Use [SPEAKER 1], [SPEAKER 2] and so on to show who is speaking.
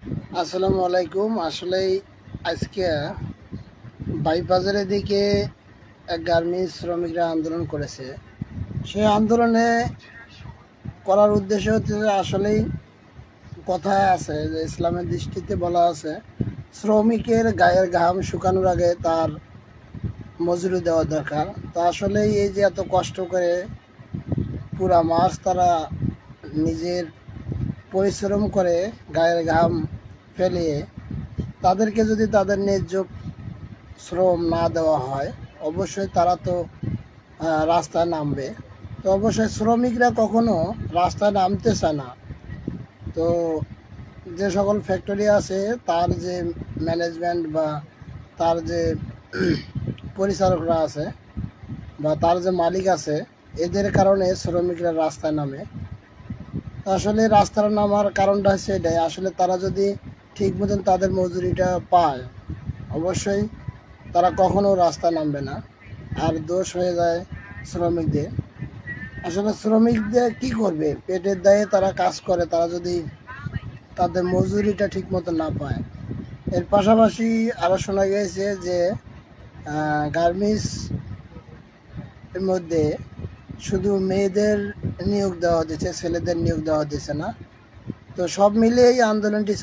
[SPEAKER 1] আসসালামু আলাইকুম। আসলেই আজকে বাইবাজারের দিকে এক গার্মেন্টস শ্রমিকরা আন্দোলন করেছে। সেই আন্দোলনে করার উদ্দেশ্য হচ্ছে যে আসলেই কথায় আছে যে ইসলামের দৃষ্টিতে বলা আছে শ্রমিকের গায়ের ঘাম শুকানোর আগে তার মজুরি দেওয়া দরকার। তো আসলেই এই যে এত কষ্ট করে পুরা মাস তারা নিজের পরিশ্রম করে গায়ের ঘাম ফেলিয়ে তাদেরকে যদি তাদের ন্যায্য শ্রম না দেওয়া হয়, অবশ্যই তারা তো রাস্তায় নামবে। তো অবশ্যই শ্রমিকরা কখনো রাস্তায় নামতে চায় না। তো যে সকল ফ্যাক্টরি আছে তার যে ম্যানেজমেন্ট বা তার যে পরিচালকরা আছে বা তার যে মালিক আছে, এদের কারণে শ্রমিকরা রাস্তায় নামে। আসলে রাস্তায় নামার কারণটা হচ্ছে এটাই, আসলে তারা যদি ঠিক মতন তাদের মজুরিটা পায়, অবশ্যই তারা কখনো রাস্তায় নামবে না। আর দোষ হয়ে যায় শ্রমিকদের। আসলে শ্রমিকদের কি করবে, পেটের দায়ে তারা কাজ করে, তারা যদি তাদের মজুরিটা ঠিক মতো না পায়। এর পাশাপাশি আরও শোনা গিয়েছে যে গার্মেন্টস এর মধ্যে শুধু মেয়েদের নিয়োগ দেওয়া হচ্ছে, ছেলেদের নিয়োগ দেওয়া হচ্ছে না। তো সব মিলিয়ে এই আন্দোলনটি